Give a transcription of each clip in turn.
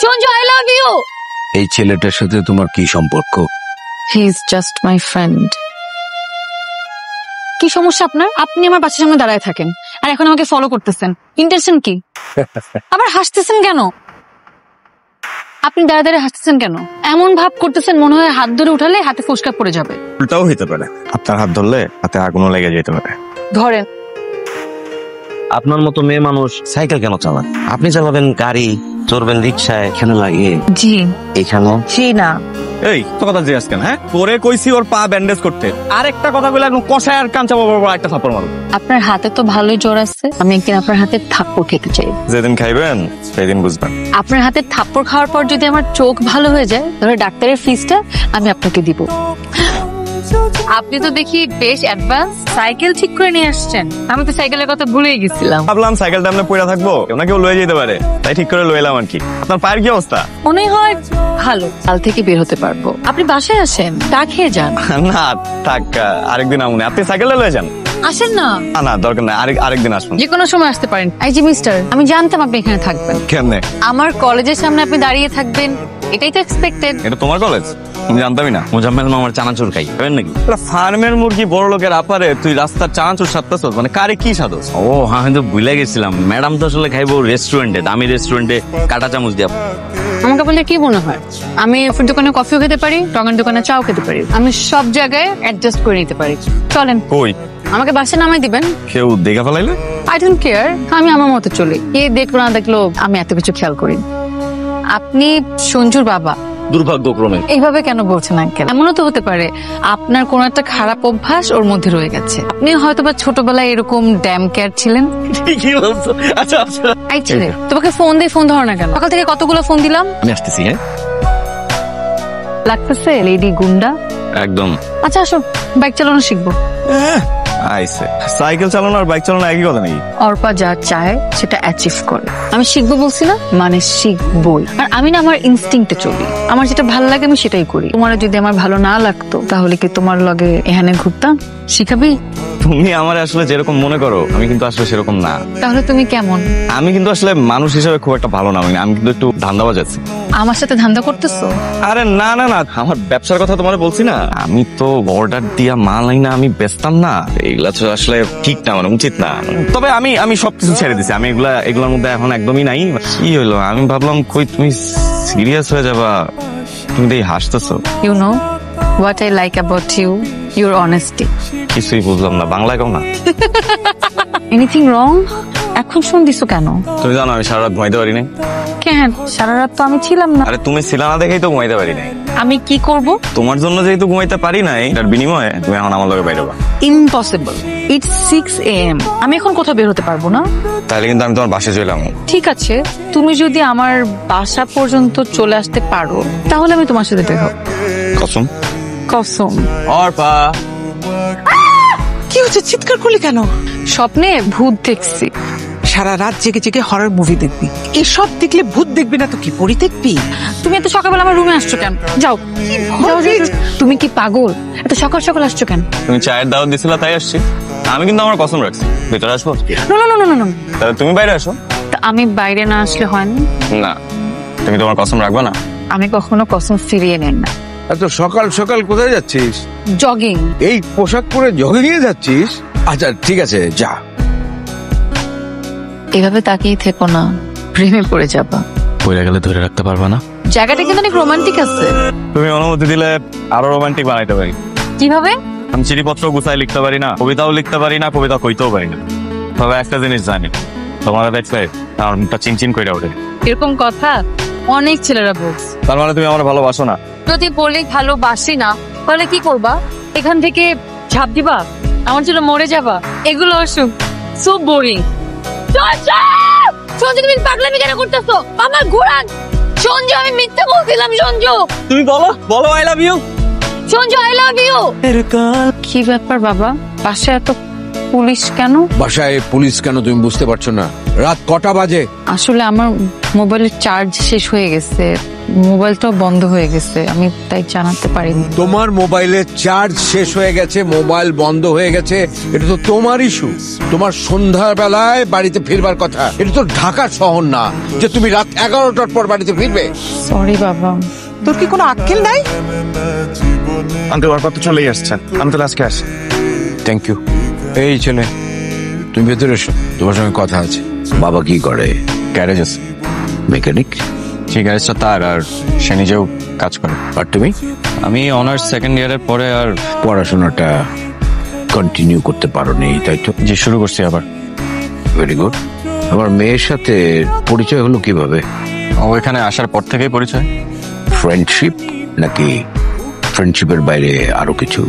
Sanju, I love you. এই ছেলেটার সাথে তোমার কি সম্পর্ক? He is just my friend. কি সমস্যা আপনার? আপনি আমার বাসার সামনে দাঁড়ায় থাকেন আর এখন আমাকে ফলো করতেছেন, ইন্টেনশন কি? আবার হাসতেছেন কেন? আপনি দাঁড়া দাঁড়িয়ে হাসতেছেন কেন? এমন ভাব করতেছেন মনে হয় হাত ধরে উঠালে হাতে ফোসকা পড়ে যাবে। উল্টাও হইতে পারে, আপনার হাত ধরলে হাতে আগুনও লেগে যেতে পারে। ধরেন। আপনার মতো মেয়ে মানুষ সাইকেল কেন চালান? আপনি চালাবেন গাড়ি, চড়বেন রিক্সায়, এখানে লাগে জি এখানে জি না। এই তো কথা জিজ্ঞাসা কেন? হ্যাঁ, পরে কইছি ওর পা ব্যান্ডেজ করতে, আর একটা কথা বলে একদম কষায় আর কাঞ্চা বাবা একটা থাপ্পড় মারো। আপনার হাতে তো ভালোই জোর আছে, আমি একদিন আপনার হাতে থাপ্পড় খেতে চাই। যেদিন খাইবেন সেদিন বুঝবেন। আপনার হাতে থাপ্পড় খাওয়ার পর যদি আমার চোখ ভালো হয়ে যায় তাহলে ডাক্তারের ফিসটা আমি আপনাকে দিব। আপনি তো দেখি বেশ অ্যাডভান্স, সাইকেল ঠিক করে নিয়ে আসছেন। আমি তো সাইকেলের কথা ভুলেই গেছিলাম। ভাবলাম সাইকেলটা আমরা পড়ে থাকবো, ওনাকে লয়ে যেতে পারে, তাই ঠিক করে লয়ে এলাম আর কি। আপনার পায়ের কি অবস্থা? মনে হয় ভালো, কাল থেকে বের হতে পারবো। আপনি বাসায় আসেন, চা খেয়ে যান। না থাক, আরেকদিন আমুন। আপনি সাইকেলটা লয়ে যান। আসেন না। না দরকার নাই, আরেকদিন আসুন। যে কোনো সময় আসতে পারেন। এই যে মিস্টার, আমি জানতাম আপনি এখানে থাকবেন। কেমনে? আমার কলেজের সামনে আপনি দাঁড়িয়ে থাকবেন, এটাই তো এক্সপেক্টেড। এটা তোমার কলেজ? আমি জানতামই না। মোজাম্মেল মামার চানাচুর খাই খাবেন নাকি? ফার্মের মুরগি বড় লোকের আপারে তুই রাস্তার চানাচুর সাতটাছ, মানে কারে কি সাদস? ও হ্যাঁ, আমি তো ভুলে গেছিলাম। ম্যাডাম তো আসলে খাইবো রেস্টুরেন্টে, দামি রেস্টুরেন্টে কাটা চামচ দিয়া। আমাকে বললে কি মনে হয় আমি কফির দোকানে কফিও খেতে পারি, টঙের দোকানে চাও খেতে পারি, আমি সব জায়গায় অ্যাডজাস্ট করে নিতে পারি। চলেন। কই? আমাকে বাসে নামাই দিবেন। কেউ দেখা ফেলাইলে? আই ডোন্ট কেয়ার, আমি আমার মতো চলি। কে দেখলো না দেখলো আমি এত কিছু খেয়াল করি। আপনি সঞ্জুর বাবা? দুর্ভাগ্যক্রমে। এইভাবে কেন বলছেন আঙ্কেল? এমনও তো হতে পারে আপনার কোন একটা খারাপ অভ্যাস ওর মধ্যে রয়ে গেছে। আপনি হয়তোবা ছোটবেলায় এরকম ড্যাম কেয়ার ছিলেন। কি বলছো? আচ্ছা আচ্ছা, এই ছেলে, তোমাকে ফোন দিয়ে ফোন ধরো না কেন? সকাল থেকে কতগুলো ফোন দিলাম। আমি আসতেছি। হ্যাঁ লাগতেছে লেডি গুন্ডা একদম। আচ্ছা আসো, বাইক চালানো শিখবো। আইসে, সাইকেল চালানো আর বাইক চালানো একই কথা নাকি? অর্পা যা চায় সেটা অ্যাচিভ করে। আমি শিখবো বলছি না, মানে শিখবই। আর আমি না আমার ইনস্টিংক্টে চলি, আমার যেটা ভালো লাগে আমি সেটাই করি। তোমার যদি আমার ভালো না লাগতো তাহলে কি তোমার লগে এখানে ঘুরতাম? শিখাবি? তুমি আমার আসলে যেরকম মনে করো আমি কিন্তু আসলে সেরকম না। তাহলে তুমি কেমন? আমি কিন্তু আসলে মানুষ হিসেবে খুব একটা ভালো না। আমি কিন্তু একটু ধান্দাবাজ আছি। আমার সাথে ধান্দা করতেছো? আরে না না না, আমার ব্যবসার কথা তোমার বলছি না। আমি তো অর্ডার দিয়া মাল আইনা আমি বেচতাম না, এগুলা তো আসলে ঠিক না, মানে উচিত না। তবে আমি সবকিছু ছেড়ে দিছি, আমি এগুলোর মধ্যে এখন একদমই নাই। কি হইলো, আমি ভাবলাম কই তুমি সিরিয়াস হয়ে যাবা, তুমি তো হাসতেছো। You know what I like about you, your honesty. কিছুই বুঝলাম না, বাংলায় কও না। Anything wrong? এখন ফোন দিছো কেন? তুমি জানো আমি সারা রাত ঘুমাইতে পারি নাই। কেন? সারা রাত তো আমি ছিলাম না। আরে তুমি ছিলা না দেখেই তো ঘুমাইতে পারি নাই। আমি কি করব? তোমার জন্য যেহেতু ঘুমাইতে পারি নাই, এটার বিনিময়ে তুমি এখন আমার লগে বাইরে হবা। Impossible, it's 6 AM। আমি এখন কোথাও বের হতে পারবো না। তাহলে কিন্তু আমি তোমার বাসায় চলে যাবো। ঠিক আছে, তুমি যদি আমার বাসা পর্যন্ত চলে আসতে পারো তাহলে আমি তোমার সাথে বের হব। কসম? কসম। অর্পা, কি হচ্ছে? চিৎকার করলি কেন? স্বপ্নে ভূত দেখছি। সারা রাত জেগে জেগে হরর মুভি দেখবি? এসব দেখলে ভূত দেখবি না তো কি পরি দেখবি? তুমি এত সকালবেলা আমার রুমে আসছো কেন? যাও যাও, যাও, যাও। তুমি কি পাগল? এত সকাল সকাল আসছো কেন? তুমি চায়ের দাওয়াত দিছিলা তাই আসছি। আমি কিন্তু আমার কসম রাখছি। ভিতরে আসবো? না না না না না, তাহলে তুমি বাইরে আসো। আমি বাইরে না আসলে হয় না? না, তুমি তোমার কসম রাখবা না? আমি কখনো কসম ফিরিয়ে নেন না। এত সকাল সকাল কোথায় যাচ্ছিস? জগিং। এই পোশাক পরে জগিং এ যাচ্ছিস? আচ্ছা ঠিক আছে, যা। এভাবে তাকিয়ে থেকো না, প্রেমে পড়ে যাবা। পড়ে গেলে ধরে রাখতে পারবা না। জায়গাটা কিন্তু অনেক রোমান্টিক আছে। তুমি অনুমতি দিলে আরো রোমান্টিক বানাইতে পারি। কিভাবে? আমি চিঠিপত্র গুছাই লিখতে পারি না, কবিতাও লিখতে পারি না, কবিতা কইতেও পারি না। তবে একটা জিনিস জানি, তোমার দেখলে আমার মুখটা চিনচিন কইরা ওঠে। এরকম কথা অনেক ছেলেরা বলছে। তার মানে তুমি আমার ভালোবাসো না? যদি বলি ভালোবাসি না তাহলে কি করবা? এখান থেকে ঝাঁপ দিবা? আমার জন্য মরে যাবা? এগুলো অসুখ, সো বোরিং। সঞ্জু, তুমি পাগলামি কেন করতেছো? আমার ঘোরান। সঞ্জু, আমি মিথ্যা বলছিলাম। সঞ্জু, তুমি বলো I love you. Sanju, I love you. কি ব্যাপার বাবা, পাশে এত পুলিশ কেন? বাসায় পুলিশ কেন তুমি বুঝতে পারছো না? রাত কটা বাজে? আসলে আমার মোবাইলের চার্জ শেষ হয়ে গেছে, মোবাইলটাও বন্ধ হয়ে গেছে, আমি তাই জানাতে পারিনি। তোমার মোবাইলের চার্জ শেষ হয়ে গেছে, মোবাইল বন্ধ হয়ে গেছে, এটা তো তোমার ইস্যু। তোমার সন্ধ্যার বেলায় বাড়িতে ফিরবার কথা। এটা তো ঢাকা শহর না যে তুমি রাত 11টার পর বাড়িতে ফিরবে। সরি বাবা। তোর কি কোনো আক্কেল নাই? আঙ্কেল ওর তো চলেই আসছেন, আমি তাহলে আজকে আসি। Thank you. এই ছেলে, তুমি ভেতরে এসো, তোমার সঙ্গে কথা আছে। বাবা কি করে? গ্যারেজ আছে, মেকানিক। সেই গ্যারেজটা তার, আর সে নিজেও কাজ করে। আর তুমি? আমি অনার্স সেকেন্ড ইয়ারের পরে আর পড়াশোনাটা কন্টিনিউ করতে পারো নি, তাই তো? যে শুরু করছি আবার। Very good. আমার মেয়ের সাথে পরিচয় হলো কিভাবে? ও এখানে আসার পর থেকেই পরিচয়। ফ্রেন্ডশিপ নাকি ফ্রেন্ডশিপের বাইরে আরো কিছু?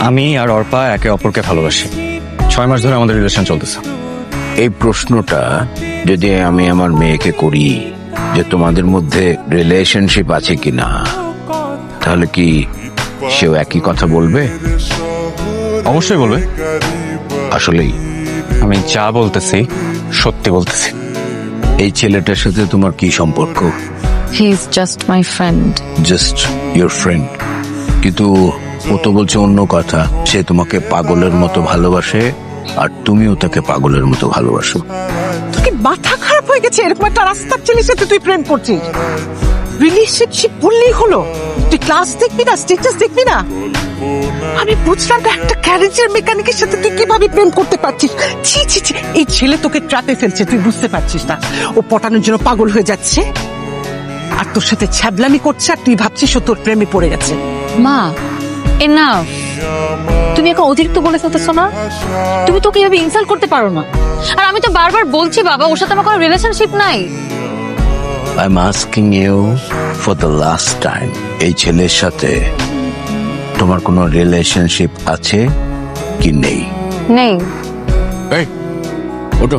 আমি আর অর্পা একে অপরকে ভালোবাসি, 6 মাস ধরে আমাদের রিলেশন চলতেছে। এই প্রশ্নটা যদি আমি আমার মেয়েকে করি যে তোমাদের মধ্যে রিলেশনশিপ আছে কিনা, তাহলে কি সেও একই কথা বলবে? অবশ্যই বলবে। আসলেই আমি যা বলতেছি সত্যি বলতেছি। এই ছেলেটার সাথে তোমার কি সম্পর্ক? He is just my friend. Just your friend? কিন্তু ও তো বলছে অন্য কথা, সে তোমাকে পাগলের মতো ভালোবাসে আর তুমিও তাকে পাগলের মতো ভালোবাসো। তোর কি মাথা খারাপ হয়ে গেছে? এরকম একটা রাস্তার ছেলের সাথে তুই প্রেম করছিস? রিলেশনশিপ বললেই হলো? তুই ক্লাস দেখবি না, স্টেটাস দেখবি না? আমি বুঝলাম না, একটা গ্যারেজের মেকানিকের সাথে তুই কিভাবে প্রেম করতে পারছিস? ছি ছি ছি, এই ছেলে তোকে ট্র্যাপে ফেলছে, তুই বুঝতে পারছিস না? ও পটানোর জন্য পাগল হয়ে যাচ্ছে আর তোর সাথে ছ্যাবলামি করছে, আর তুই ভাবছিস ও তোর প্রেমে পড়ে গেছে। মা, এনাফ। তুমি এখন অতিরিক্ত বলে ফেলতেছো না? তুমি তোকে এভাবে ইনসাল্ট করতে পারো না। আর আমি তো বারবার বলছি বাবা, ওর সাথে আমার কোনো রিলেশনশিপ নাই। I am asking you for the last time, এই ছেলের সাথে তোমার কোনো রিলেশনশিপ আছে কি নেই? নেই। এই ওঠো,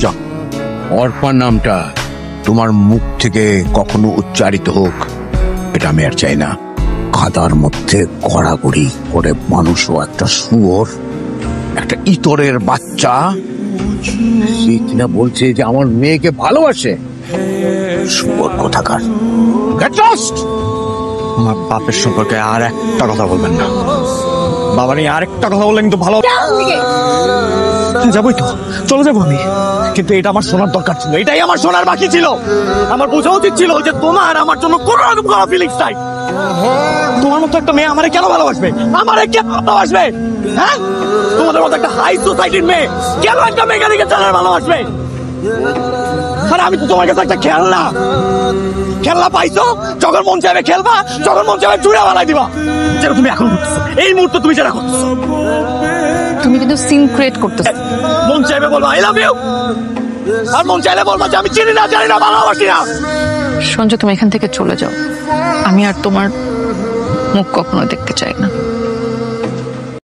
যাও। অর্পা নামটা তোমার মুখ থেকে কখনো উচ্চারিত হোক, এটা আমি আর চাই না। কাদার মধ্যে গড়াগড়ি করে মানুষও একটা শুয়োর, একটা ইতরের বাচ্চা, সে কিনা বলছে যে আমার মেয়েকে ভালোবাসে। শুয়োর কোথাকার। Get lost! আমার বাপের সম্পর্কে আর একটা কথা বলবেন না। বাবা নিয়ে আর একটা কথা বললে কিন্তু ভালো। যাবোই তো, চলে যাবো আমি, কিন্তু এটা আমার শোনার দরকার ছিল, এটাই আমার শোনার বাকি ছিল। আমার বোঝা উচিত ছিল যে তোমার আমার জন্য কোনো রকম কোনো ফিলিংস নাই। তোমার মতো একটা মেয়ে আমারে কেন ভালোবাসবে? আমারে কেন ভালোবাসবে? হ্যাঁ, তোমাদের মতো একটা হাই সোসাইটির মেয়ে কেন একটা মেকানিকের ছেলে ভালোবাসবে? আরে আমি তো তোমার কাছে একটা খেলনা। খেলনা পাইছো, যখন মন চাইবে খেলবা, যখন মন চাইবে চুড়া বানাই দিবা, যেটা তুমি এখন করতেছো। এই মুহূর্তে তুমি যেটা করতেছো, তুমি কিন্তু সিন ক্রিয়েট করতেছো। মন চাইবে বলবা আই লাভ ইউ, আর মন চাইলে বলবা যে আমি চিনি না, জানি না, ভালোবাসি না। সঞ্জু, তুমি এখান থেকে চলে যাও। আমি আর তোমার মুখ কখনো দেখতে চাই না।